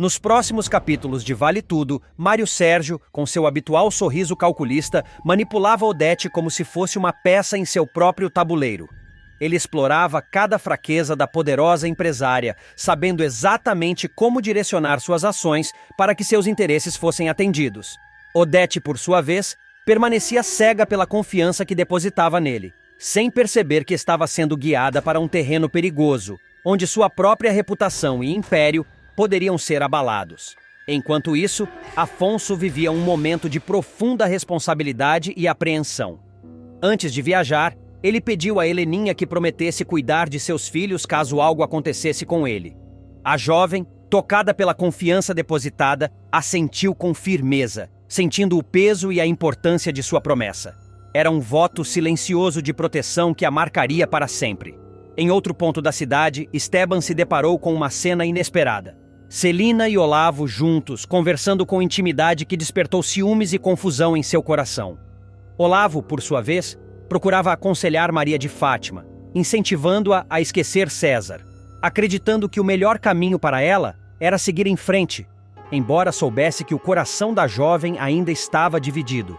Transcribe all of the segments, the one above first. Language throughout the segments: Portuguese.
Nos próximos capítulos de Vale Tudo, Mário Sérgio, com seu habitual sorriso calculista, manipulava Odete como se fosse uma peça em seu próprio tabuleiro. Ele explorava cada fraqueza da poderosa empresária, sabendo exatamente como direcionar suas ações para que seus interesses fossem atendidos. Odete, por sua vez, permanecia cega pela confiança que depositava nele, sem perceber que estava sendo guiada para um terreno perigoso, onde sua própria reputação e império poderiam ser abalados. Enquanto isso, Afonso vivia um momento de profunda responsabilidade e apreensão. Antes de viajar, ele pediu a Heleninha que prometesse cuidar de seus filhos caso algo acontecesse com ele. A jovem, tocada pela confiança depositada, assentiu com firmeza, sentindo o peso e a importância de sua promessa. Era um voto silencioso de proteção que a marcaria para sempre. Em outro ponto da cidade, Esteban se deparou com uma cena inesperada. Celina e Olavo juntos, conversando com intimidade que despertou ciúmes e confusão em seu coração. Olavo, por sua vez, procurava aconselhar Maria de Fátima, incentivando-a a esquecer César, acreditando que o melhor caminho para ela era seguir em frente, embora soubesse que o coração da jovem ainda estava dividido.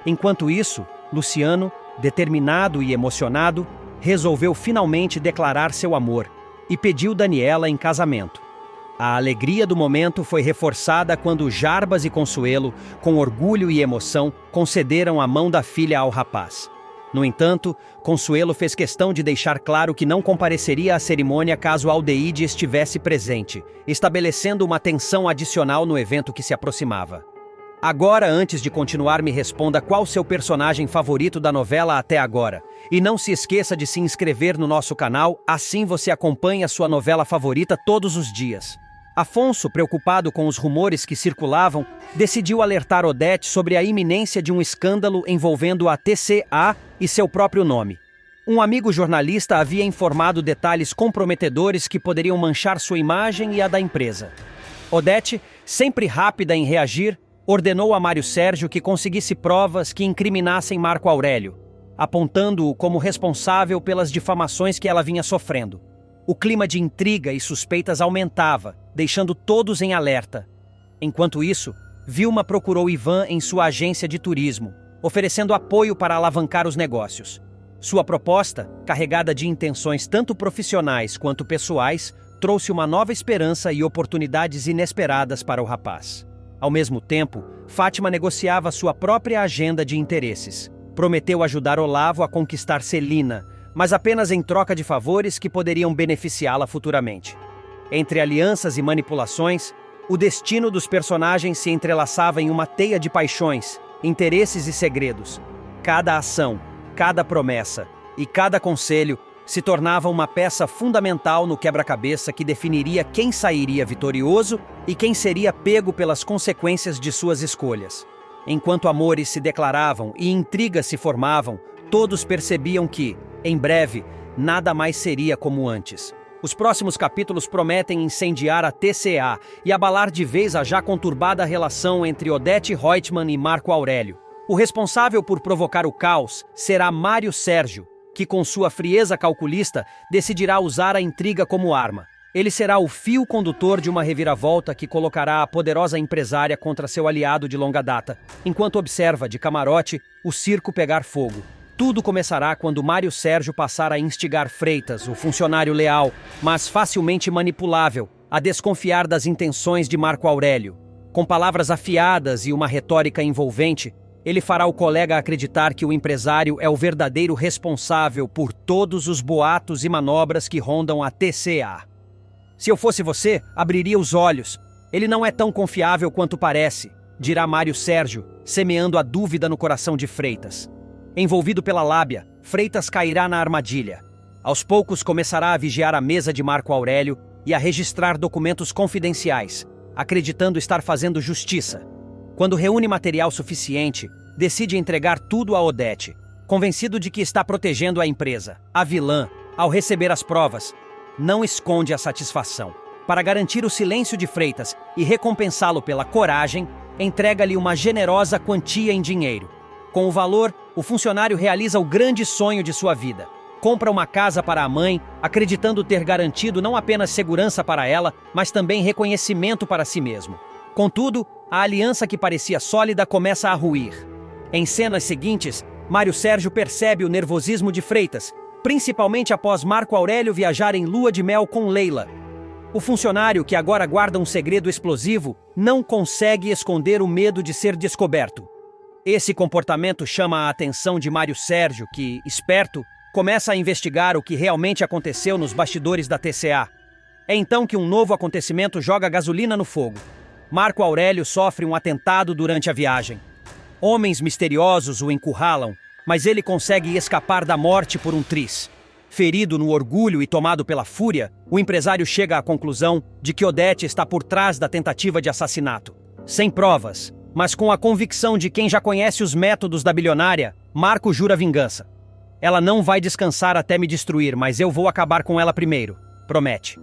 Enquanto isso, Luciano, determinado e emocionado, resolveu finalmente declarar seu amor e pediu Daniela em casamento. A alegria do momento foi reforçada quando Jarbas e Consuelo, com orgulho e emoção, concederam a mão da filha ao rapaz. No entanto, Consuelo fez questão de deixar claro que não compareceria à cerimônia caso Aldeide estivesse presente, estabelecendo uma tensão adicional no evento que se aproximava. Agora, antes de continuar, me responda qual seu personagem favorito da novela até agora. E não se esqueça de se inscrever no nosso canal, assim você acompanha sua novela favorita todos os dias. Afonso, preocupado com os rumores que circulavam, decidiu alertar Odete sobre a iminência de um escândalo envolvendo a TCA e seu próprio nome. Um amigo jornalista havia informado detalhes comprometedores que poderiam manchar sua imagem e a da empresa. Odete, sempre rápida em reagir, ordenou a Mário Sérgio que conseguisse provas que incriminassem Marco Aurélio, apontando-o como responsável pelas difamações que ela vinha sofrendo. O clima de intriga e suspeitas aumentava, deixando todos em alerta. Enquanto isso, Vilma procurou Ivan em sua agência de turismo, oferecendo apoio para alavancar os negócios. Sua proposta, carregada de intenções tanto profissionais quanto pessoais, trouxe uma nova esperança e oportunidades inesperadas para o rapaz. Ao mesmo tempo, Fátima negociava sua própria agenda de interesses. Prometeu ajudar Olavo a conquistar Celina, mas apenas em troca de favores que poderiam beneficiá-la futuramente. Entre alianças e manipulações, o destino dos personagens se entrelaçava em uma teia de paixões, interesses e segredos. Cada ação, cada promessa e cada conselho se tornava uma peça fundamental no quebra-cabeça que definiria quem sairia vitorioso e quem seria pego pelas consequências de suas escolhas. Enquanto amores se declaravam e intrigas se formavam, todos percebiam que, em breve, nada mais seria como antes. Os próximos capítulos prometem incendiar a TCA e abalar de vez a já conturbada relação entre Odete Reutemann e Marco Aurélio. O responsável por provocar o caos será Mário Sérgio, que com sua frieza calculista decidirá usar a intriga como arma. Ele será o fio condutor de uma reviravolta que colocará a poderosa empresária contra seu aliado de longa data, enquanto observa, de camarote, o circo pegar fogo. Tudo começará quando Mário Sérgio passar a instigar Freitas, o funcionário leal, mas facilmente manipulável, a desconfiar das intenções de Marco Aurélio. Com palavras afiadas e uma retórica envolvente, ele fará o colega acreditar que o empresário é o verdadeiro responsável por todos os boatos e manobras que rondam a TCA. Se eu fosse você, abriria os olhos. Ele não é tão confiável quanto parece, dirá Mário Sérgio, semeando a dúvida no coração de Freitas. Envolvido pela lábia, Freitas cairá na armadilha. Aos poucos começará a vigiar a mesa de Marco Aurélio e a registrar documentos confidenciais, acreditando estar fazendo justiça. Quando reúne material suficiente, decide entregar tudo a Odete, convencido de que está protegendo a empresa. A vilã, ao receber as provas, não esconde a satisfação. Para garantir o silêncio de Freitas e recompensá-lo pela coragem, entrega-lhe uma generosa quantia em dinheiro. Com o valor, o funcionário realiza o grande sonho de sua vida: compra uma casa para a mãe, acreditando ter garantido não apenas segurança para ela, mas também reconhecimento para si mesmo. Contudo, a aliança que parecia sólida começa a ruir. Em cenas seguintes, Mário Sérgio percebe o nervosismo de Freitas, principalmente após Marco Aurélio viajar em lua de mel com Leila. O funcionário, que agora guarda um segredo explosivo, não consegue esconder o medo de ser descoberto. Esse comportamento chama a atenção de Mário Sérgio, que, esperto, começa a investigar o que realmente aconteceu nos bastidores da TCA. É então que um novo acontecimento joga gasolina no fogo. Marco Aurélio sofre um atentado durante a viagem. Homens misteriosos o encurralam, mas ele consegue escapar da morte por um triz. Ferido no orgulho e tomado pela fúria, o empresário chega à conclusão de que Odete está por trás da tentativa de assassinato. Sem provas, mas com a convicção de quem já conhece os métodos da bilionária, Marco jura vingança. Ela não vai descansar até me destruir, mas eu vou acabar com ela primeiro, promete.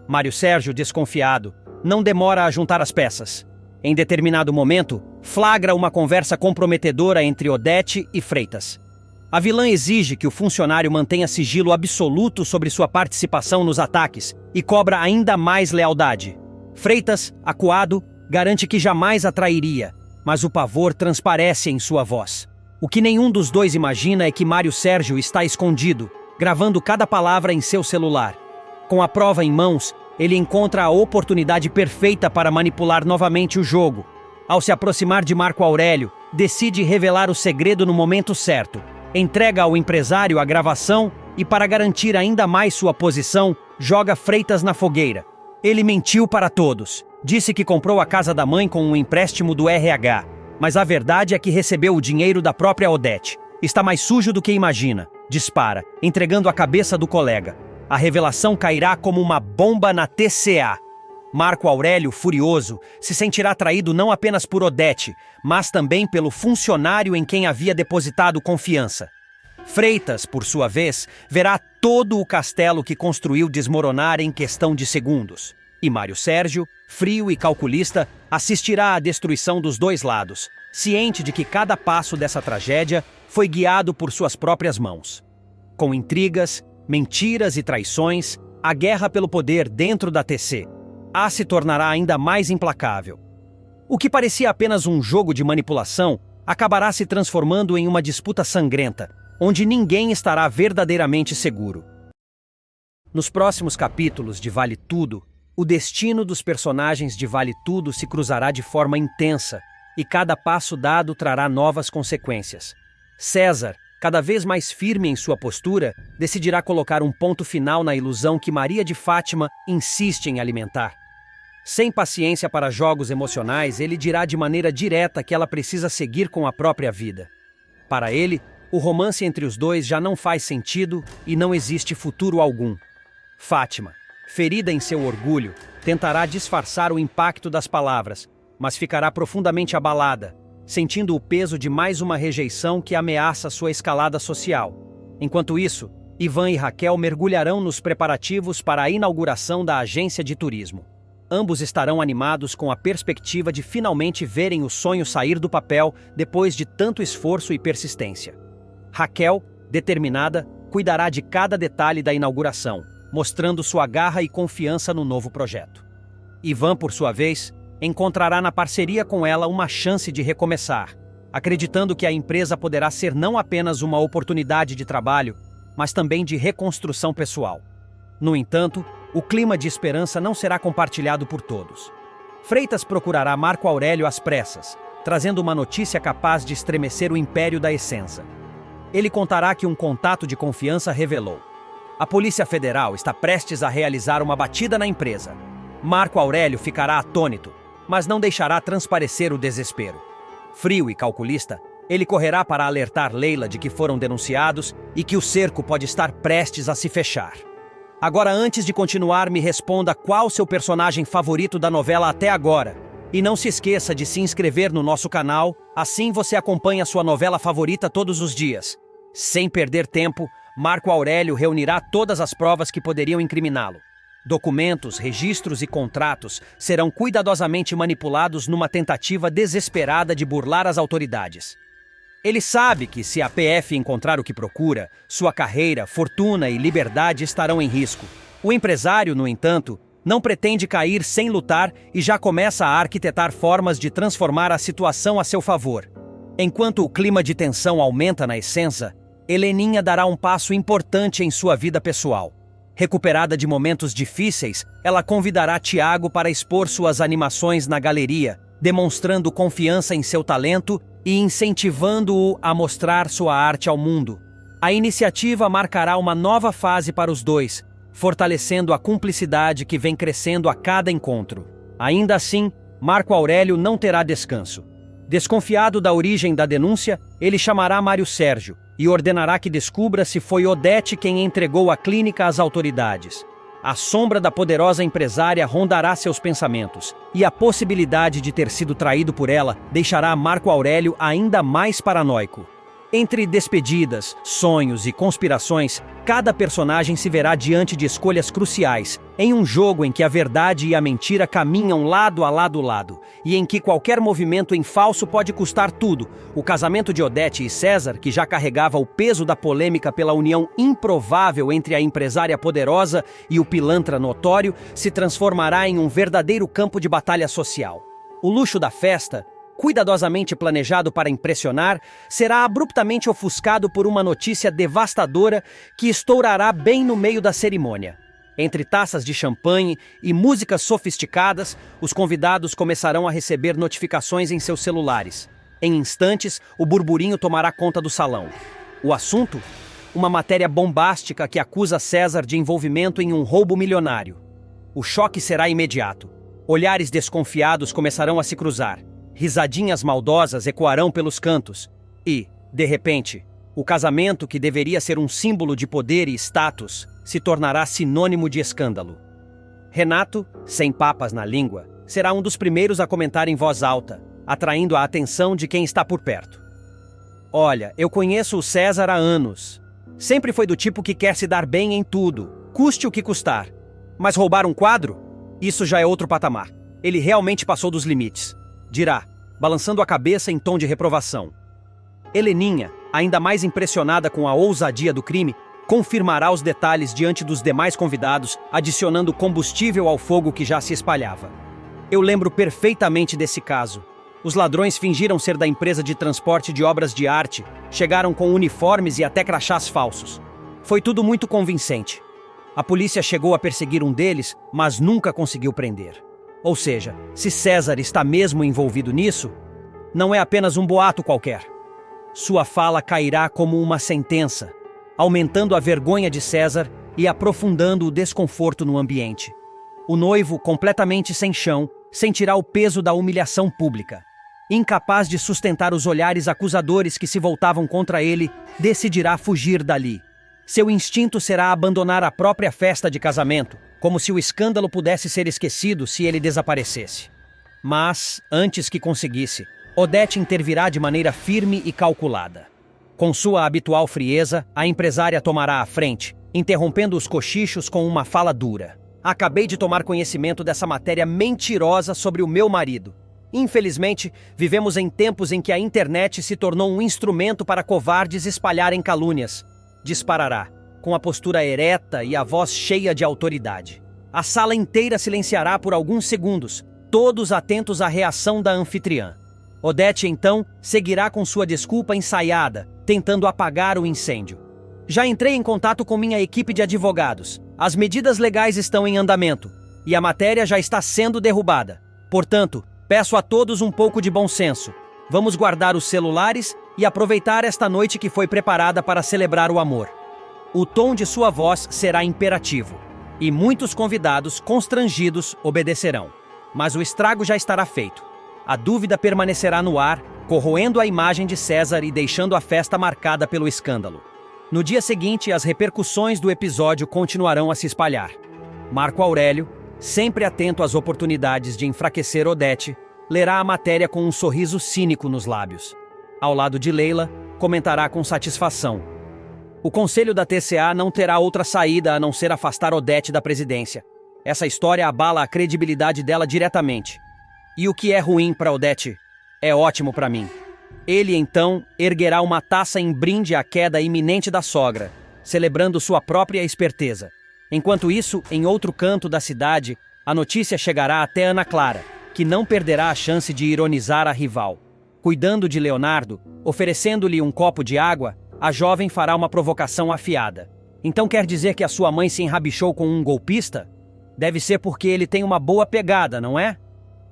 Mário Sérgio, desconfiado, não demora a juntar as peças. Em determinado momento, flagra uma conversa comprometedora entre Odete e Freitas. A vilã exige que o funcionário mantenha sigilo absoluto sobre sua participação nos ataques e cobra ainda mais lealdade. Freitas, acuado, garante que jamais a trairia, mas o pavor transparece em sua voz. O que nenhum dos dois imagina é que Mário Sérgio está escondido, gravando cada palavra em seu celular. Com a prova em mãos, ele encontra a oportunidade perfeita para manipular novamente o jogo. Ao se aproximar de Marco Aurélio, decide revelar o segredo no momento certo. Entrega ao empresário a gravação e, para garantir ainda mais sua posição, joga Freitas na fogueira. Ele mentiu para todos. Disse que comprou a casa da mãe com um empréstimo do RH. Mas a verdade é que recebeu o dinheiro da própria Odete. Está mais sujo do que imagina. Dispara, entregando a cabeça do colega. A revelação cairá como uma bomba na TCA. Marco Aurélio, furioso, se sentirá traído não apenas por Odete, mas também pelo funcionário em quem havia depositado confiança. Freitas, por sua vez, verá todo o castelo que construiu desmoronar em questão de segundos. E Mário Sérgio, frio e calculista, assistirá à destruição dos dois lados, ciente de que cada passo dessa tragédia foi guiado por suas próprias mãos. Com intrigas, mentiras e traições, a guerra pelo poder dentro da TC se tornará ainda mais implacável. O que parecia apenas um jogo de manipulação acabará se transformando em uma disputa sangrenta, onde ninguém estará verdadeiramente seguro. Nos próximos capítulos de Vale Tudo, o destino dos personagens de Vale Tudo se cruzará de forma intensa, e cada passo dado trará novas consequências. César, cada vez mais firme em sua postura, decidirá colocar um ponto final na ilusão que Maria de Fátima insiste em alimentar. Sem paciência para jogos emocionais, ele dirá de maneira direta que ela precisa seguir com a própria vida. Para ele, o romance entre os dois já não faz sentido e não existe futuro algum. Fátima, ferida em seu orgulho, tentará disfarçar o impacto das palavras, mas ficará profundamente abalada, sentindo o peso de mais uma rejeição que ameaça sua escalada social. Enquanto isso, Ivan e Raquel mergulharão nos preparativos para a inauguração da agência de turismo. Ambos estarão animados com a perspectiva de finalmente verem o sonho sair do papel depois de tanto esforço e persistência. Raquel, determinada, cuidará de cada detalhe da inauguração, mostrando sua garra e confiança no novo projeto. Ivan, por sua vez, encontrará na parceria com ela uma chance de recomeçar, acreditando que a empresa poderá ser não apenas uma oportunidade de trabalho, mas também de reconstrução pessoal. No entanto, o clima de esperança não será compartilhado por todos. Freitas procurará Marco Aurélio às pressas, trazendo uma notícia capaz de estremecer o império da Essenza. Ele contará que um contato de confiança revelou: a Polícia Federal está prestes a realizar uma batida na empresa. Marco Aurélio ficará atônito, mas não deixará transparecer o desespero. Frio e calculista, ele correrá para alertar Leila de que foram denunciados e que o cerco pode estar prestes a se fechar. Agora, antes de continuar, me responda qual seu personagem favorito da novela até agora. E não se esqueça de se inscrever no nosso canal, assim você acompanha sua novela favorita todos os dias. Sem perder tempo, Marco Aurélio reunirá todas as provas que poderiam incriminá-lo. Documentos, registros e contratos serão cuidadosamente manipulados numa tentativa desesperada de burlar as autoridades. Ele sabe que se a PF encontrar o que procura, sua carreira, fortuna e liberdade estarão em risco. O empresário, no entanto, não pretende cair sem lutar e já começa a arquitetar formas de transformar a situação a seu favor. Enquanto o clima de tensão aumenta na Essenza, Heleninha dará um passo importante em sua vida pessoal. Recuperada de momentos difíceis, ela convidará Tiago para expor suas animações na galeria, demonstrando confiança em seu talento e incentivando-o a mostrar sua arte ao mundo. A iniciativa marcará uma nova fase para os dois, fortalecendo a cumplicidade que vem crescendo a cada encontro. Ainda assim, Marco Aurélio não terá descanso. Desconfiado da origem da denúncia, ele chamará Mário Sérgio e ordenará que descubra se foi Odete quem entregou a clínica às autoridades. A sombra da poderosa empresária rondará seus pensamentos, e a possibilidade de ter sido traído por ela deixará Marco Aurélio ainda mais paranoico. Entre despedidas, sonhos e conspirações, cada personagem se verá diante de escolhas cruciais, em um jogo em que a verdade e a mentira caminham lado a lado, e em que qualquer movimento em falso pode custar tudo. O casamento de Odete e César, que já carregava o peso da polêmica pela união improvável entre a empresária poderosa e o pilantra notório, se transformará em um verdadeiro campo de batalha social. O luxo da festa, cuidadosamente planejado para impressionar, será abruptamente ofuscado por uma notícia devastadora que estourará bem no meio da cerimônia. Entre taças de champanhe e músicas sofisticadas, os convidados começarão a receber notificações em seus celulares. Em instantes, o burburinho tomará conta do salão. O assunto? Uma matéria bombástica que acusa César de envolvimento em um roubo milionário. O choque será imediato. Olhares desconfiados começarão a se cruzar. Risadinhas maldosas ecoarão pelos cantos. E, de repente, o casamento que deveria ser um símbolo de poder e status se tornará sinônimo de escândalo. Renato, sem papas na língua, será um dos primeiros a comentar em voz alta, atraindo a atenção de quem está por perto. Olha, eu conheço o César há anos. Sempre foi do tipo que quer se dar bem em tudo, custe o que custar. Mas roubar um quadro? Isso já é outro patamar. Ele realmente passou dos limites, dirá, balançando a cabeça em tom de reprovação. Heleninha, ainda mais impressionada com a ousadia do crime, confirmará os detalhes diante dos demais convidados, adicionando combustível ao fogo que já se espalhava. Eu lembro perfeitamente desse caso. Os ladrões fingiram ser da empresa de transporte de obras de arte, chegaram com uniformes e até crachás falsos. Foi tudo muito convincente. A polícia chegou a perseguir um deles, mas nunca conseguiu prender. Ou seja, se César está mesmo envolvido nisso, não é apenas um boato qualquer. Sua fala cairá como uma sentença, aumentando a vergonha de César e aprofundando o desconforto no ambiente. O noivo, completamente sem chão, sentirá o peso da humilhação pública. Incapaz de sustentar os olhares acusadores que se voltavam contra ele, decidirá fugir dali. Seu instinto será abandonar a própria festa de casamento, como se o escândalo pudesse ser esquecido se ele desaparecesse. Mas, antes que conseguisse, Odete intervirá de maneira firme e calculada. Com sua habitual frieza, a empresária tomará a frente, interrompendo os cochichos com uma fala dura. Acabei de tomar conhecimento dessa matéria mentirosa sobre o meu marido. Infelizmente, vivemos em tempos em que a internet se tornou um instrumento para covardes espalharem calúnias. Disparará, com a postura ereta e a voz cheia de autoridade. A sala inteira silenciará por alguns segundos, todos atentos à reação da anfitriã. Odete, então, seguirá com sua desculpa ensaiada, tentando apagar o incêndio. Já entrei em contato com minha equipe de advogados. As medidas legais estão em andamento, e a matéria já está sendo derrubada. Portanto, peço a todos um pouco de bom senso. Vamos guardar os celulares e aproveitar esta noite que foi preparada para celebrar o amor. O tom de sua voz será imperativo, e muitos convidados, constrangidos, obedecerão. Mas o estrago já estará feito. A dúvida permanecerá no ar, corroendo a imagem de César e deixando a festa marcada pelo escândalo. No dia seguinte, as repercussões do episódio continuarão a se espalhar. Marco Aurélio, sempre atento às oportunidades de enfraquecer Odete, lerá a matéria com um sorriso cínico nos lábios. Ao lado de Leila, comentará com satisfação. O conselho da TCA não terá outra saída a não ser afastar Odete da presidência. Essa história abala a credibilidade dela diretamente. E o que é ruim para Odete é ótimo para mim. Ele, então, erguerá uma taça em brinde à queda iminente da sogra, celebrando sua própria esperteza. Enquanto isso, em outro canto da cidade, a notícia chegará até Ana Clara, que não perderá a chance de ironizar a rival. Cuidando de Leonardo, oferecendo-lhe um copo de água, a jovem fará uma provocação afiada. Então quer dizer que a sua mãe se enrabichou com um golpista? Deve ser porque ele tem uma boa pegada, não é?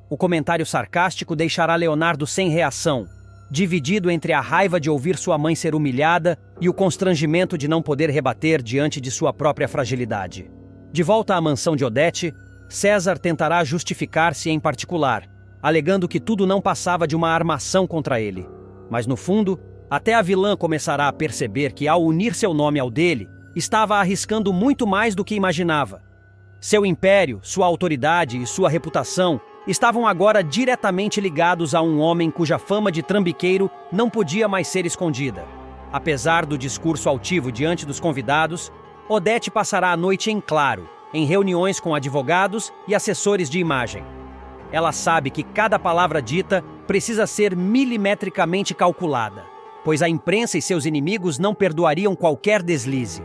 O comentário sarcástico deixará Leonardo sem reação, dividido entre a raiva de ouvir sua mãe ser humilhada e o constrangimento de não poder rebater diante de sua própria fragilidade. De volta à mansão de Odete, César tentará justificar-se em particular, alegando que tudo não passava de uma armação contra ele. Mas no fundo, até a vilã começará a perceber que, ao unir seu nome ao dele, estava arriscando muito mais do que imaginava. Seu império, sua autoridade e sua reputação estavam agora diretamente ligados a um homem cuja fama de trambiqueiro não podia mais ser escondida. Apesar do discurso altivo diante dos convidados, Odete passará a noite em claro, em reuniões com advogados e assessores de imagem. Ela sabe que cada palavra dita precisa ser milimetricamente calculada, pois a imprensa e seus inimigos não perdoariam qualquer deslize.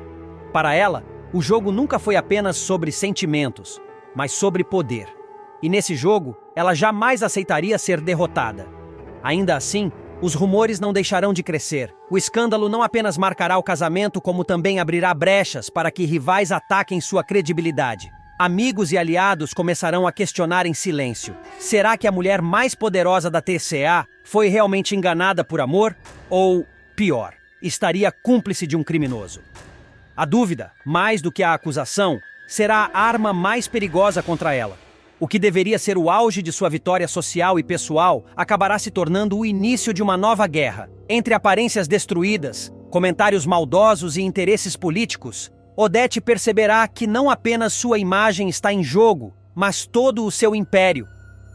Para ela, o jogo nunca foi apenas sobre sentimentos, mas sobre poder. E nesse jogo, ela jamais aceitaria ser derrotada. Ainda assim, os rumores não deixarão de crescer. O escândalo não apenas marcará o casamento, como também abrirá brechas para que rivais ataquem sua credibilidade. Amigos e aliados começarão a questionar em silêncio. Será que a mulher mais poderosa da TCA foi realmente enganada por amor? Ou, pior, estaria cúmplice de um criminoso? A dúvida, mais do que a acusação, será a arma mais perigosa contra ela. O que deveria ser o auge de sua vitória social e pessoal acabará se tornando o início de uma nova guerra. Entre aparências destruídas, comentários maldosos e interesses políticos, Odete perceberá que não apenas sua imagem está em jogo, mas todo o seu império.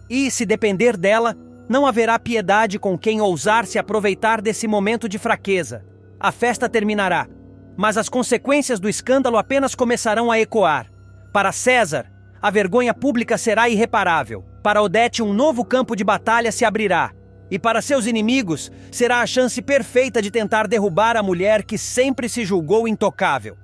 E, se depender dela, não haverá piedade com quem ousar se aproveitar desse momento de fraqueza. A festa terminará, mas as consequências do escândalo apenas começarão a ecoar. Para César, a vergonha pública será irreparável. Para Odete, um novo campo de batalha se abrirá. E para seus inimigos, será a chance perfeita de tentar derrubar a mulher que sempre se julgou intocável.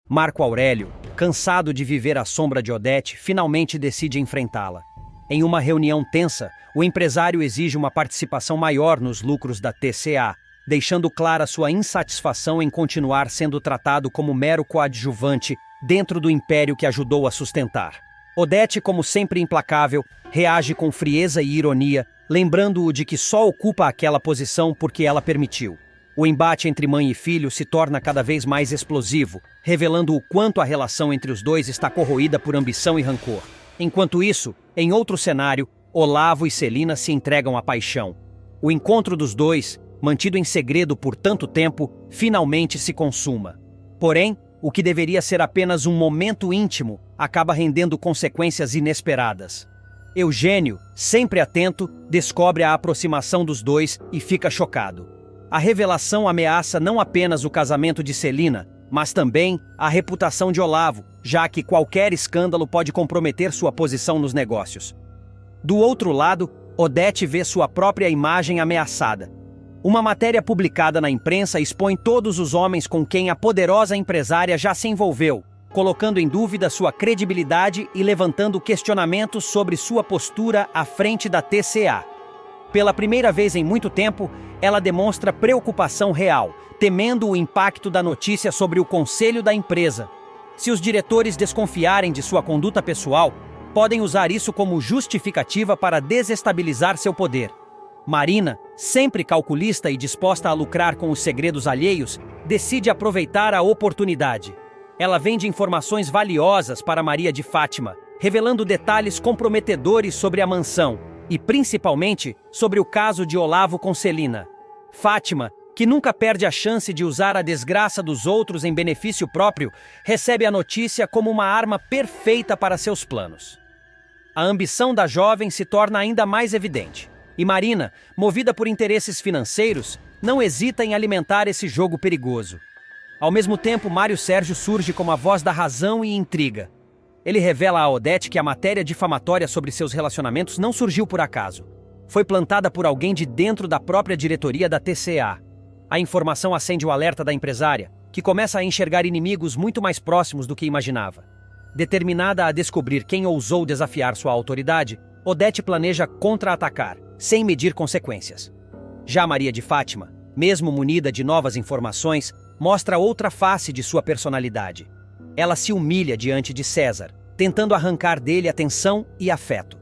Marco Aurélio, cansado de viver à sombra de Odete, finalmente decide enfrentá-la. Em uma reunião tensa, o empresário exige uma participação maior nos lucros da TCA, deixando clara sua insatisfação em continuar sendo tratado como mero coadjuvante dentro do império que ajudou a sustentar. Odete, como sempre implacável, reage com frieza e ironia, lembrando-o de que só ocupa aquela posição porque ela permitiu. O embate entre mãe e filho se torna cada vez mais explosivo, revelando o quanto a relação entre os dois está corroída por ambição e rancor. Enquanto isso, em outro cenário, Olavo e Celina se entregam à paixão. O encontro dos dois, mantido em segredo por tanto tempo, finalmente se consuma. Porém, o que deveria ser apenas um momento íntimo acaba rendendo consequências inesperadas. Eugênio, sempre atento, descobre a aproximação dos dois e fica chocado. A revelação ameaça não apenas o casamento de Celina, mas também a reputação de Olavo, já que qualquer escândalo pode comprometer sua posição nos negócios. Do outro lado, Odete vê sua própria imagem ameaçada. Uma matéria publicada na imprensa expõe todos os homens com quem a poderosa empresária já se envolveu, colocando em dúvida sua credibilidade e levantando questionamentos sobre sua postura à frente da TCA. Pela primeira vez em muito tempo, ela demonstra preocupação real, temendo o impacto da notícia sobre o conselho da empresa. Se os diretores desconfiarem de sua conduta pessoal, podem usar isso como justificativa para desestabilizar seu poder. Marina, sempre calculista e disposta a lucrar com os segredos alheios, decide aproveitar a oportunidade. Ela vende informações valiosas para Maria de Fátima, revelando detalhes comprometedores sobre a mansão e, principalmente, sobre o caso de Olavo com Celina. Fátima, que nunca perde a chance de usar a desgraça dos outros em benefício próprio, recebe a notícia como uma arma perfeita para seus planos. A ambição da jovem se torna ainda mais evidente. E Marina, movida por interesses financeiros, não hesita em alimentar esse jogo perigoso. Ao mesmo tempo, Mário Sérgio surge como a voz da razão e intriga. Ele revela a Odete que a matéria difamatória sobre seus relacionamentos não surgiu por acaso. foi plantada por alguém de dentro da própria diretoria da TCA. A informação acende o alerta da empresária, que começa a enxergar inimigos muito mais próximos do que imaginava. Determinada a descobrir quem ousou desafiar sua autoridade, Odete planeja contra-atacar, sem medir consequências. Já Maria de Fátima, mesmo munida de novas informações, mostra outra face de sua personalidade. Ela se humilha diante de César, tentando arrancar dele atenção e afeto.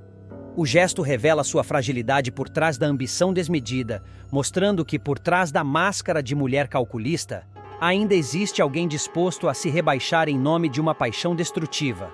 O gesto revela sua fragilidade por trás da ambição desmedida, mostrando que por trás da máscara de mulher calculista, ainda existe alguém disposto a se rebaixar em nome de uma paixão destrutiva.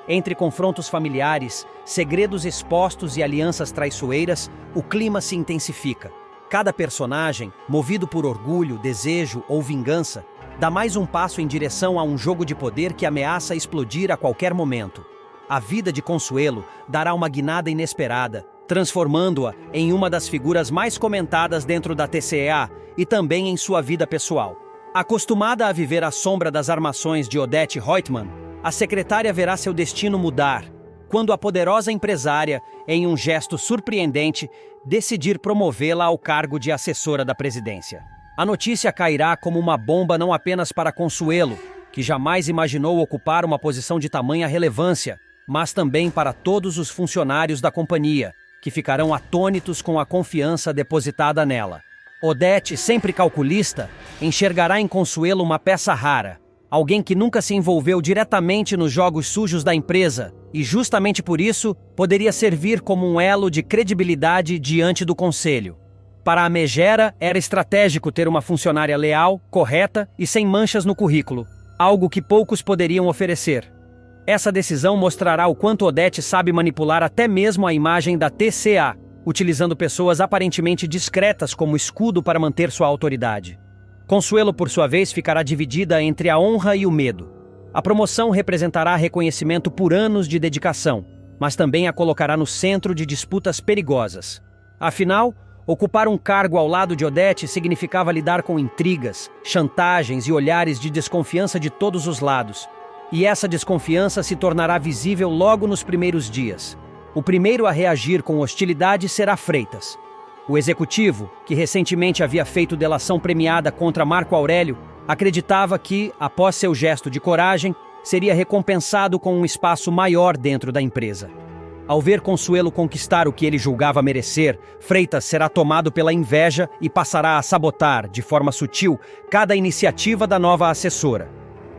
Entre confrontos familiares, segredos expostos e alianças traiçoeiras, o clima se intensifica. Cada personagem, movido por orgulho, desejo ou vingança, dá mais um passo em direção a um jogo de poder que ameaça explodir a qualquer momento. A vida de Consuelo dará uma guinada inesperada, transformando-a em uma das figuras mais comentadas dentro da TCA e também em sua vida pessoal. Acostumada a viver à sombra das armações de Odete Roitman, a secretária verá seu destino mudar, quando a poderosa empresária, em um gesto surpreendente, decidir promovê-la ao cargo de assessora da presidência. A notícia cairá como uma bomba não apenas para Consuelo, que jamais imaginou ocupar uma posição de tamanha relevância, mas também para todos os funcionários da companhia, que ficarão atônitos com a confiança depositada nela. Odete, sempre calculista, enxergará em Consuelo uma peça rara, alguém que nunca se envolveu diretamente nos jogos sujos da empresa e, justamente por isso, poderia servir como um elo de credibilidade diante do conselho. Para a megera, era estratégico ter uma funcionária leal, correta e sem manchas no currículo, algo que poucos poderiam oferecer. Essa decisão mostrará o quanto Odete sabe manipular até mesmo a imagem da TCA, utilizando pessoas aparentemente discretas como escudo para manter sua autoridade. Consuelo, por sua vez, ficará dividida entre a honra e o medo. A promoção representará reconhecimento por anos de dedicação, mas também a colocará no centro de disputas perigosas. Afinal, ocupar um cargo ao lado de Odete significava lidar com intrigas, chantagens e olhares de desconfiança de todos os lados. E essa desconfiança se tornará visível logo nos primeiros dias. O primeiro a reagir com hostilidade será Freitas. O executivo, que recentemente havia feito delação premiada contra Marco Aurélio, acreditava que, após seu gesto de coragem, seria recompensado com um espaço maior dentro da empresa. Ao ver Consuelo conquistar o que ele julgava merecer, Freitas será tomado pela inveja e passará a sabotar, de forma sutil, cada iniciativa da nova assessora.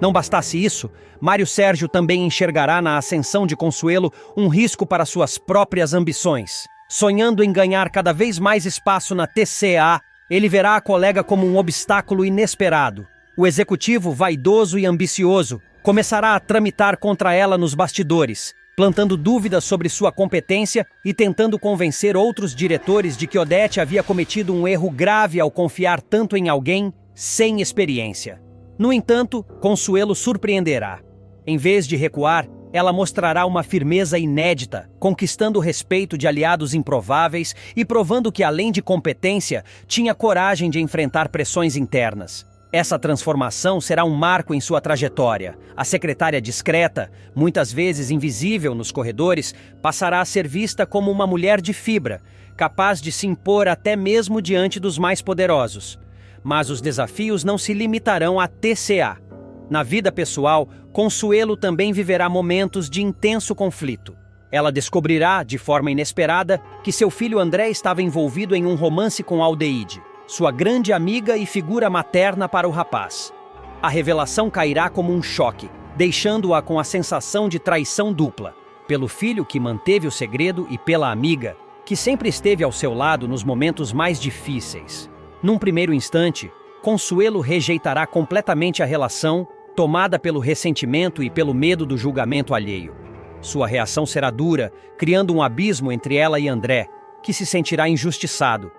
Não bastasse isso, Mário Sérgio também enxergará na ascensão de Consuelo um risco para suas próprias ambições. Sonhando em ganhar cada vez mais espaço na TCA, ele verá a colega como um obstáculo inesperado. O executivo, vaidoso e ambicioso, começará a tramitar contra ela nos bastidores, plantando dúvidas sobre sua competência e tentando convencer outros diretores de que Odete havia cometido um erro grave ao confiar tanto em alguém sem experiência. No entanto, Consuelo surpreenderá. Em vez de recuar, ela mostrará uma firmeza inédita, conquistando o respeito de aliados improváveis e provando que, além de competência, tinha coragem de enfrentar pressões internas. Essa transformação será um marco em sua trajetória. A secretária discreta, muitas vezes invisível nos corredores, passará a ser vista como uma mulher de fibra, capaz de se impor até mesmo diante dos mais poderosos. Mas os desafios não se limitarão à TCA. Na vida pessoal, Consuelo também viverá momentos de intenso conflito. Ela descobrirá, de forma inesperada, que seu filho André estava envolvido em um romance com Aldeide, sua grande amiga e figura materna para o rapaz. A revelação cairá como um choque, deixando-a com a sensação de traição dupla, pelo filho que manteve o segredo e pela amiga, que sempre esteve ao seu lado nos momentos mais difíceis. Num primeiro instante, Consuelo rejeitará completamente a relação, tomada pelo ressentimento e pelo medo do julgamento alheio. Sua reação será dura, criando um abismo entre ela e André, que se sentirá injustiçado.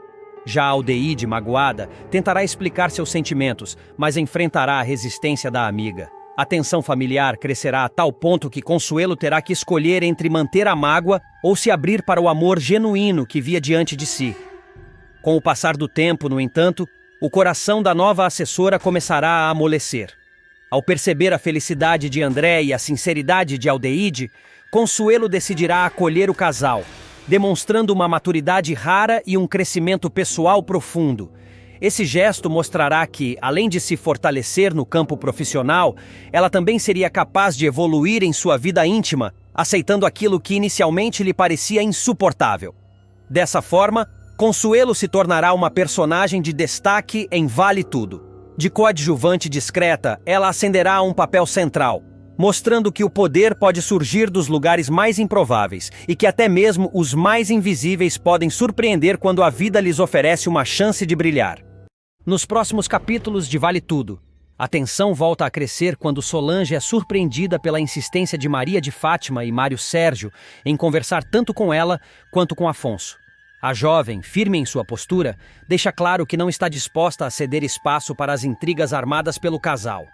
Já Aldeide, magoada, tentará explicar seus sentimentos, mas enfrentará a resistência da amiga. A tensão familiar crescerá a tal ponto que Consuelo terá que escolher entre manter a mágoa ou se abrir para o amor genuíno que via diante de si. Com o passar do tempo, no entanto, o coração da nova assessora começará a amolecer. Ao perceber a felicidade de André e a sinceridade de Aldeide, Consuelo decidirá acolher o casal, demonstrando uma maturidade rara e um crescimento pessoal profundo. Esse gesto mostrará que, além de se fortalecer no campo profissional, ela também seria capaz de evoluir em sua vida íntima, aceitando aquilo que inicialmente lhe parecia insuportável. Dessa forma, Consuelo se tornará uma personagem de destaque em Vale Tudo. De coadjuvante discreta, ela ascenderá a um papel central, mostrando que o poder pode surgir dos lugares mais improváveis e que até mesmo os mais invisíveis podem surpreender quando a vida lhes oferece uma chance de brilhar. Nos próximos capítulos de Vale Tudo, a tensão volta a crescer quando Solange é surpreendida pela insistência de Maria de Fátima e Mário Sérgio em conversar tanto com ela quanto com Afonso. A jovem, firme em sua postura, deixa claro que não está disposta a ceder espaço para as intrigas armadas pelo casal.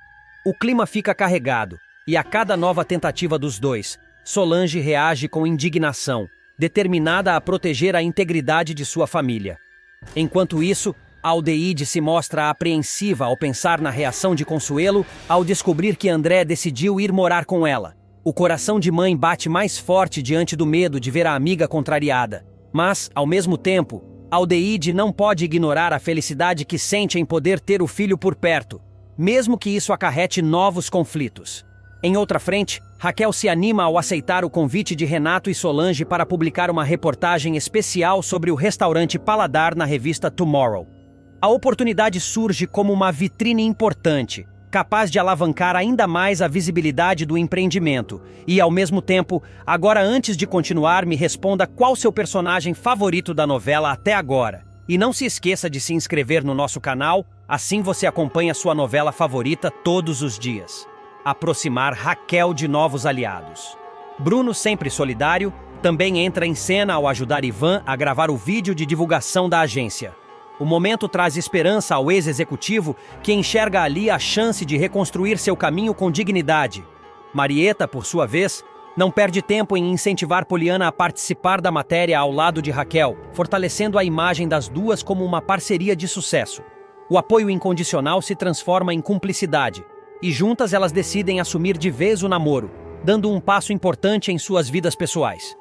O clima fica carregado, e a cada nova tentativa dos dois, Solange reage com indignação, determinada a proteger a integridade de sua família. Enquanto isso, Aldeide se mostra apreensiva ao pensar na reação de Consuelo ao descobrir que André decidiu ir morar com ela. O coração de mãe bate mais forte diante do medo de ver a amiga contrariada. Mas, ao mesmo tempo, Aldeide não pode ignorar a felicidade que sente em poder ter o filho por perto, mesmo que isso acarrete novos conflitos. Em outra frente, Raquel se anima ao aceitar o convite de Renato e Solange para publicar uma reportagem especial sobre o restaurante Paladar na revista Tomorrow. A oportunidade surge como uma vitrine importante, capaz de alavancar ainda mais a visibilidade do empreendimento. E, ao mesmo tempo, agora antes de continuar, me responda qual seu personagem favorito da novela até agora. E não se esqueça de se inscrever no nosso canal, assim você acompanha sua novela favorita todos os dias. Aproximar Raquel de novos aliados. Bruno, sempre solidário, também entra em cena ao ajudar Ivan a gravar o vídeo de divulgação da agência. O momento traz esperança ao ex-executivo, que enxerga ali a chance de reconstruir seu caminho com dignidade. Marieta, por sua vez, não perde tempo em incentivar Poliana a participar da matéria ao lado de Raquel, fortalecendo a imagem das duas como uma parceria de sucesso. O apoio incondicional se transforma em cumplicidade, e juntas elas decidem assumir de vez o namoro, dando um passo importante em suas vidas pessoais.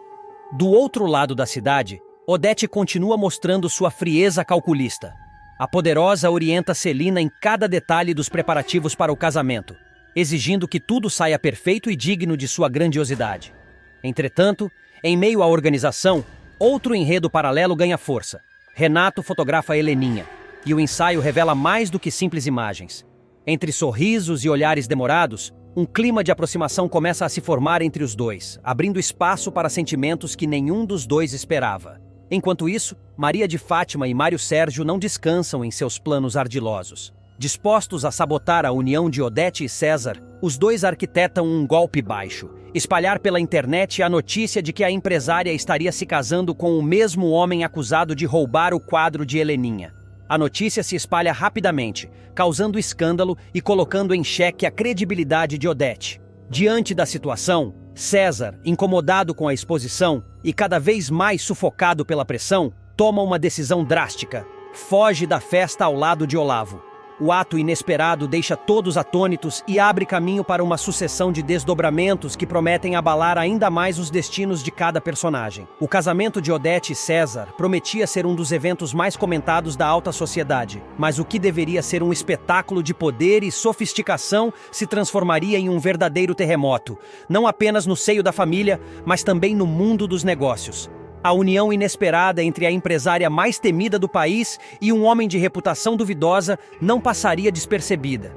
Do outro lado da cidade, Odete continua mostrando sua frieza calculista. A poderosa orienta Celina em cada detalhe dos preparativos para o casamento, exigindo que tudo saia perfeito e digno de sua grandiosidade. Entretanto, em meio à organização, outro enredo paralelo ganha força. Renato fotografa Heleninha, e o ensaio revela mais do que simples imagens. Entre sorrisos e olhares demorados, um clima de aproximação começa a se formar entre os dois, abrindo espaço para sentimentos que nenhum dos dois esperava. Enquanto isso, Maria de Fátima e Mário Sérgio não descansam em seus planos ardilosos. Dispostos a sabotar a união de Odete e César, os dois arquitetam um golpe baixo: espalhar pela internet a notícia de que a empresária estaria se casando com o mesmo homem acusado de roubar o quadro de Heleninha. A notícia se espalha rapidamente, causando escândalo e colocando em xeque a credibilidade de Odete. Diante da situação, César, incomodado com a exposição e cada vez mais sufocado pela pressão, toma uma decisão drástica: foge da festa ao lado de Olavo. O ato inesperado deixa todos atônitos e abre caminho para uma sucessão de desdobramentos que prometem abalar ainda mais os destinos de cada personagem. O casamento de Odete e César prometia ser um dos eventos mais comentados da alta sociedade, mas o que deveria ser um espetáculo de poder e sofisticação se transformaria em um verdadeiro terremoto, não apenas no seio da família, mas também no mundo dos negócios. A união inesperada entre a empresária mais temida do país e um homem de reputação duvidosa não passaria despercebida.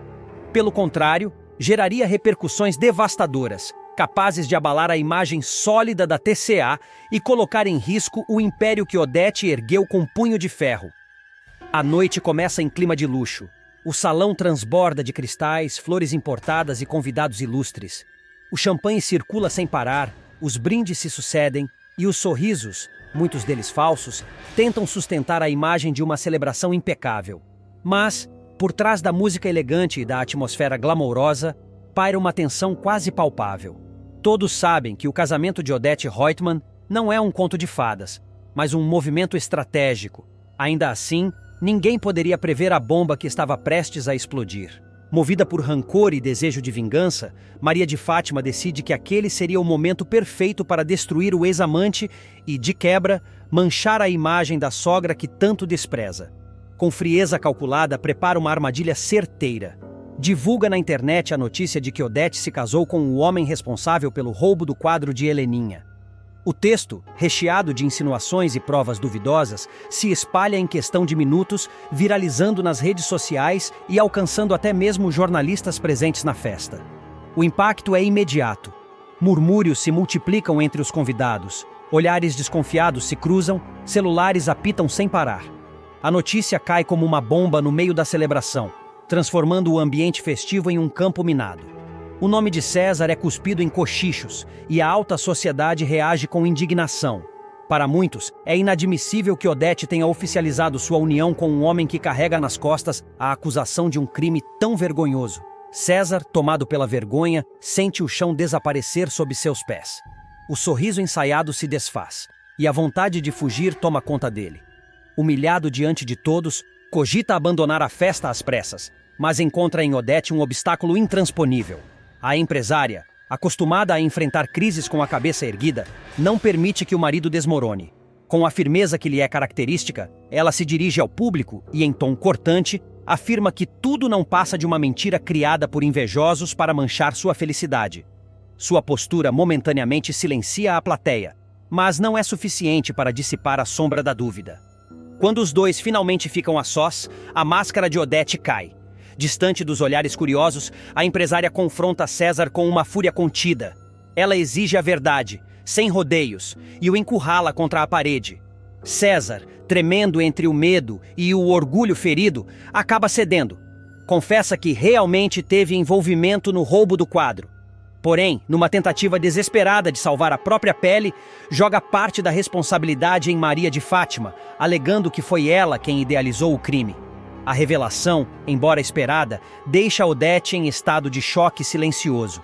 Pelo contrário, geraria repercussões devastadoras, capazes de abalar a imagem sólida da TCA e colocar em risco o império que Odete ergueu com punho de ferro. A noite começa em clima de luxo. O salão transborda de cristais, flores importadas e convidados ilustres. O champanhe circula sem parar, os brindes se sucedem, e os sorrisos, muitos deles falsos, tentam sustentar a imagem de uma celebração impecável. Mas, por trás da música elegante e da atmosfera glamourosa, paira uma tensão quase palpável. Todos sabem que o casamento de Odete Reutemann não é um conto de fadas, mas um movimento estratégico. Ainda assim, ninguém poderia prever a bomba que estava prestes a explodir. Movida por rancor e desejo de vingança, Maria de Fátima decide que aquele seria o momento perfeito para destruir o ex-amante e, de quebra, manchar a imagem da sogra que tanto despreza. Com frieza calculada, prepara uma armadilha certeira. Divulga na internet a notícia de que Odete se casou com o homem responsável pelo roubo do quadro de Heleninha. O texto, recheado de insinuações e provas duvidosas, se espalha em questão de minutos, viralizando nas redes sociais e alcançando até mesmo jornalistas presentes na festa. O impacto é imediato. Murmúrios se multiplicam entre os convidados, olhares desconfiados se cruzam, celulares apitam sem parar. A notícia cai como uma bomba no meio da celebração, transformando o ambiente festivo em um campo minado. O nome de César é cuspido em cochichos e a alta sociedade reage com indignação. Para muitos, é inadmissível que Odete tenha oficializado sua união com um homem que carrega nas costas a acusação de um crime tão vergonhoso. César, tomado pela vergonha, sente o chão desaparecer sob seus pés. O sorriso ensaiado se desfaz e a vontade de fugir toma conta dele. Humilhado diante de todos, cogita abandonar a festa às pressas, mas encontra em Odete um obstáculo intransponível. A empresária, acostumada a enfrentar crises com a cabeça erguida, não permite que o marido desmorone. Com a firmeza que lhe é característica, ela se dirige ao público e, em tom cortante, afirma que tudo não passa de uma mentira criada por invejosos para manchar sua felicidade. Sua postura momentaneamente silencia a plateia, mas não é suficiente para dissipar a sombra da dúvida. Quando os dois finalmente ficam a sós, a máscara de Odete cai. Distante dos olhares curiosos, a empresária confronta César com uma fúria contida. Ela exige a verdade, sem rodeios, e o encurrala contra a parede. César, tremendo entre o medo e o orgulho ferido, acaba cedendo. Confessa que realmente teve envolvimento no roubo do quadro. Porém, numa tentativa desesperada de salvar a própria pele, joga parte da responsabilidade em Maria de Fátima, alegando que foi ela quem idealizou o crime. A revelação, embora esperada, deixa Odete em estado de choque silencioso.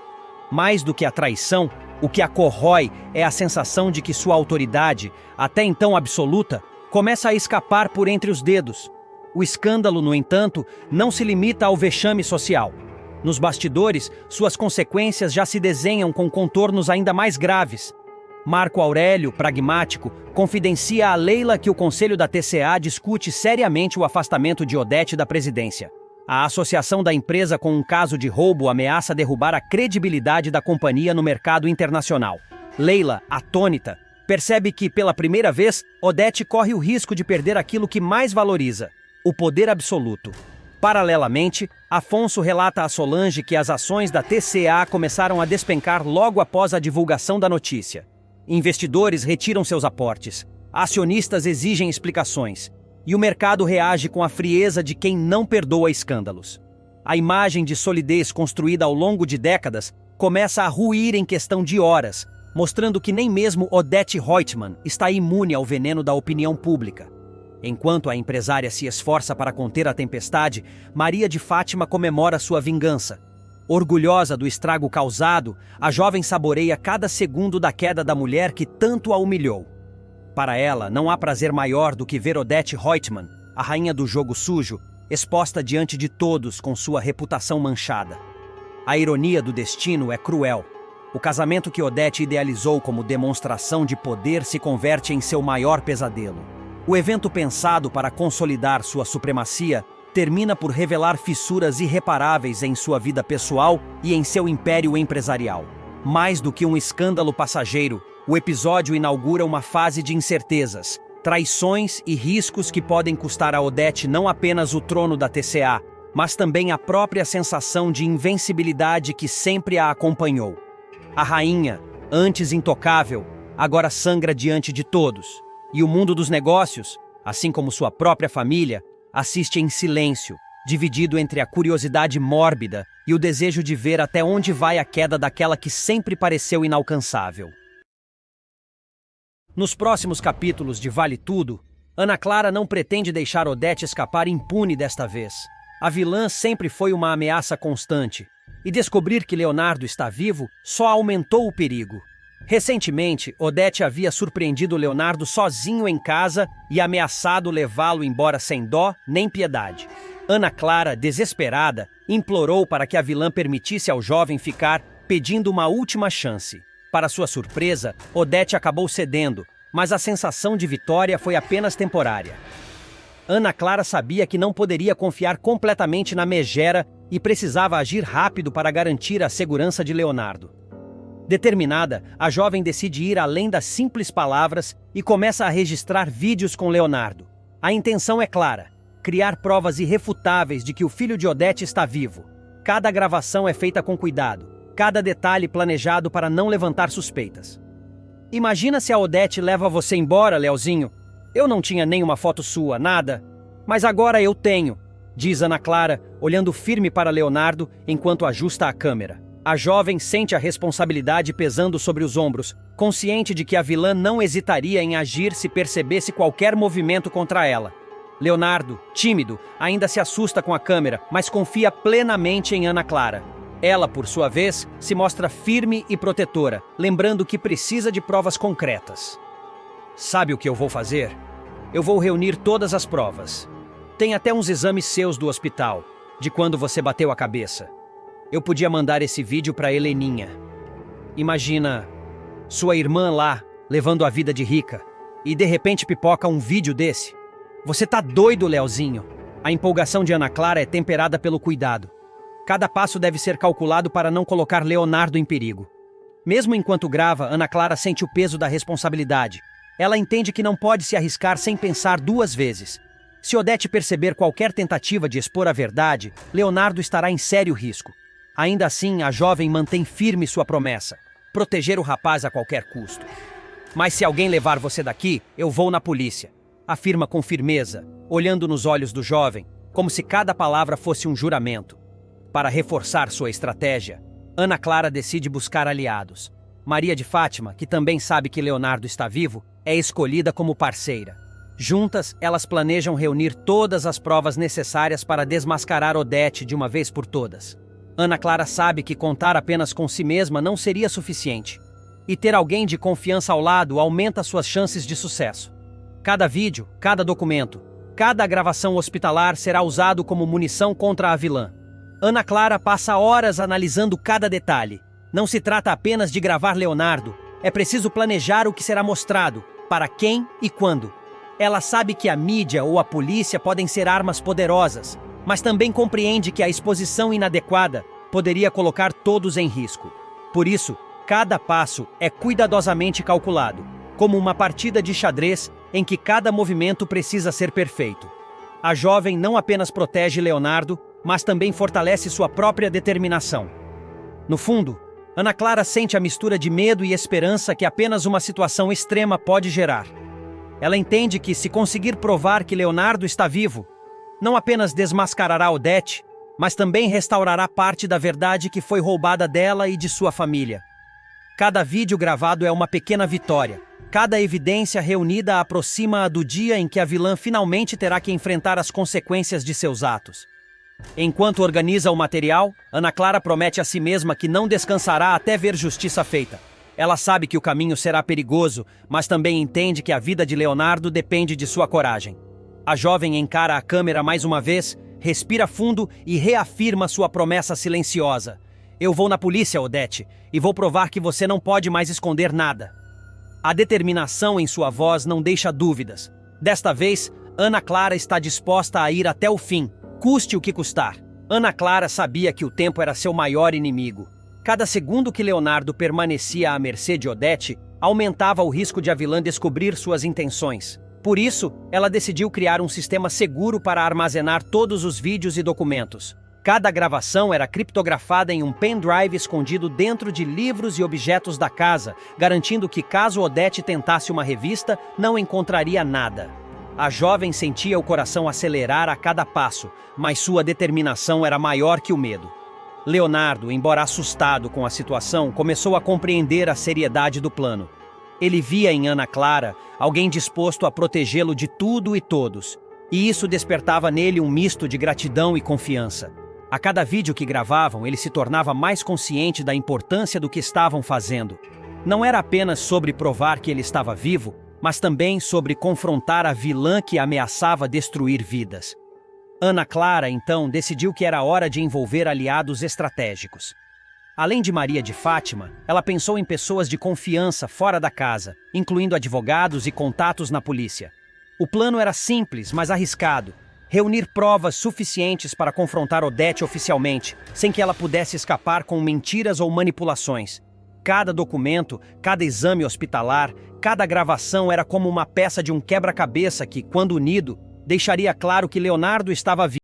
Mais do que a traição, o que a corrói é a sensação de que sua autoridade, até então absoluta, começa a escapar por entre os dedos. O escândalo, no entanto, não se limita ao vexame social. Nos bastidores, suas consequências já se desenham com contornos ainda mais graves. Marco Aurélio, pragmático, confidencia a Leila que o Conselho da TCA discute seriamente o afastamento de Odete da presidência. A associação da empresa com um caso de roubo ameaça derrubar a credibilidade da companhia no mercado internacional. Leila, atônita, percebe que, pela primeira vez, Odete corre o risco de perder aquilo que mais valoriza: o poder absoluto. Paralelamente, Afonso relata a Solange que as ações da TCA começaram a despencar logo após a divulgação da notícia. Investidores retiram seus aportes, acionistas exigem explicações, e o mercado reage com a frieza de quem não perdoa escândalos. A imagem de solidez construída ao longo de décadas começa a ruir em questão de horas, mostrando que nem mesmo Odete Roitman está imune ao veneno da opinião pública. Enquanto a empresária se esforça para conter a tempestade, Maria de Fátima comemora sua vingança. Orgulhosa do estrago causado, a jovem saboreia cada segundo da queda da mulher que tanto a humilhou. Para ela, não há prazer maior do que ver Odete Roitman, a rainha do jogo sujo, exposta diante de todos com sua reputação manchada. A ironia do destino é cruel. O casamento que Odete idealizou como demonstração de poder se converte em seu maior pesadelo. O evento pensado para consolidar sua supremacia termina por revelar fissuras irreparáveis em sua vida pessoal e em seu império empresarial. Mais do que um escândalo passageiro, o episódio inaugura uma fase de incertezas, traições e riscos que podem custar a Odete não apenas o trono da TCA, mas também a própria sensação de invencibilidade que sempre a acompanhou. A rainha, antes intocável, agora sangra diante de todos, e o mundo dos negócios, assim como sua própria família, assiste em silêncio, dividido entre a curiosidade mórbida e o desejo de ver até onde vai a queda daquela que sempre pareceu inalcançável. Nos próximos capítulos de Vale Tudo, Ana Clara não pretende deixar Odete escapar impune desta vez. A vilã sempre foi uma ameaça constante, e descobrir que Leonardo está vivo só aumentou o perigo. Recentemente, Odete havia surpreendido Leonardo sozinho em casa e ameaçado levá-lo embora sem dó nem piedade. Ana Clara, desesperada, implorou para que a vilã permitisse ao jovem ficar, pedindo uma última chance. Para sua surpresa, Odete acabou cedendo, mas a sensação de vitória foi apenas temporária. Ana Clara sabia que não poderia confiar completamente na megera e precisava agir rápido para garantir a segurança de Leonardo. Determinada, a jovem decide ir além das simples palavras e começa a registrar vídeos com Leonardo. A intenção é clara: criar provas irrefutáveis de que o filho de Odete está vivo. Cada gravação é feita com cuidado, cada detalhe planejado para não levantar suspeitas. Imagina se a Odete leva você embora, Leozinho. Eu não tinha nenhuma foto sua, nada. Mas agora eu tenho, diz Ana Clara, olhando firme para Leonardo enquanto ajusta a câmera. A jovem sente a responsabilidade pesando sobre os ombros, consciente de que a vilã não hesitaria em agir se percebesse qualquer movimento contra ela. Leonardo, tímido, ainda se assusta com a câmera, mas confia plenamente em Ana Clara. Ela, por sua vez, se mostra firme e protetora, lembrando que precisa de provas concretas. Sabe o que eu vou fazer? Eu vou reunir todas as provas. Tem até uns exames seus do hospital, de quando você bateu a cabeça. Eu podia mandar esse vídeo para Heleninha. Imagina sua irmã lá, levando a vida de rica, e de repente pipoca um vídeo desse. Você tá doido, Leozinho? A empolgação de Ana Clara é temperada pelo cuidado. Cada passo deve ser calculado para não colocar Leonardo em perigo. Mesmo enquanto grava, Ana Clara sente o peso da responsabilidade. Ela entende que não pode se arriscar sem pensar duas vezes. Se Odete perceber qualquer tentativa de expor a verdade, Leonardo estará em sério risco. Ainda assim, a jovem mantém firme sua promessa: proteger o rapaz a qualquer custo. Mas se alguém levar você daqui, eu vou na polícia, afirma com firmeza, olhando nos olhos do jovem, como se cada palavra fosse um juramento. Para reforçar sua estratégia, Ana Clara decide buscar aliados. Maria de Fátima, que também sabe que Leonardo está vivo, é escolhida como parceira. Juntas, elas planejam reunir todas as provas necessárias para desmascarar Odete de uma vez por todas. Ana Clara sabe que contar apenas com si mesma não seria suficiente. E ter alguém de confiança ao lado aumenta suas chances de sucesso. Cada vídeo, cada documento, cada gravação hospitalar será usado como munição contra a vilã. Ana Clara passa horas analisando cada detalhe. Não se trata apenas de gravar Leonardo, é preciso planejar o que será mostrado, para quem e quando. Ela sabe que a mídia ou a polícia podem ser armas poderosas, mas também compreende que a exposição inadequada poderia colocar todos em risco. Por isso, cada passo é cuidadosamente calculado, como uma partida de xadrez em que cada movimento precisa ser perfeito. A jovem não apenas protege Leonardo, mas também fortalece sua própria determinação. No fundo, Ana Clara sente a mistura de medo e esperança que apenas uma situação extrema pode gerar. Ela entende que, se conseguir provar que Leonardo está vivo, não apenas desmascarará Odete, mas também restaurará parte da verdade que foi roubada dela e de sua família. Cada vídeo gravado é uma pequena vitória. Cada evidência reunida aproxima-a do dia em que a vilã finalmente terá que enfrentar as consequências de seus atos. Enquanto organiza o material, Ana Clara promete a si mesma que não descansará até ver justiça feita. Ela sabe que o caminho será perigoso, mas também entende que a vida de Leonardo depende de sua coragem. A jovem encara a câmera mais uma vez, respira fundo e reafirma sua promessa silenciosa. Eu vou na polícia, Odete, e vou provar que você não pode mais esconder nada. A determinação em sua voz não deixa dúvidas. Desta vez, Ana Clara está disposta a ir até o fim, custe o que custar. Ana Clara sabia que o tempo era seu maior inimigo. Cada segundo que Leonardo permanecia à mercê de Odete, aumentava o risco de a vilã descobrir suas intenções. Por isso, ela decidiu criar um sistema seguro para armazenar todos os vídeos e documentos. Cada gravação era criptografada em um pendrive escondido dentro de livros e objetos da casa, garantindo que, caso Odete tentasse uma revista, não encontraria nada. A jovem sentia o coração acelerar a cada passo, mas sua determinação era maior que o medo. Leonardo, embora assustado com a situação, começou a compreender a seriedade do plano. Ele via em Ana Clara alguém disposto a protegê-lo de tudo e todos, e isso despertava nele um misto de gratidão e confiança. A cada vídeo que gravavam, ele se tornava mais consciente da importância do que estavam fazendo. Não era apenas sobre provar que ele estava vivo, mas também sobre confrontar a vilã que ameaçava destruir vidas. Ana Clara, então, decidiu que era hora de envolver aliados estratégicos. Além de Maria de Fátima, ela pensou em pessoas de confiança fora da casa, incluindo advogados e contatos na polícia. O plano era simples, mas arriscado: reunir provas suficientes para confrontar Odete oficialmente, sem que ela pudesse escapar com mentiras ou manipulações. Cada documento, cada exame hospitalar, cada gravação era como uma peça de um quebra-cabeça que, quando unido, deixaria claro que Leonardo estava vivo.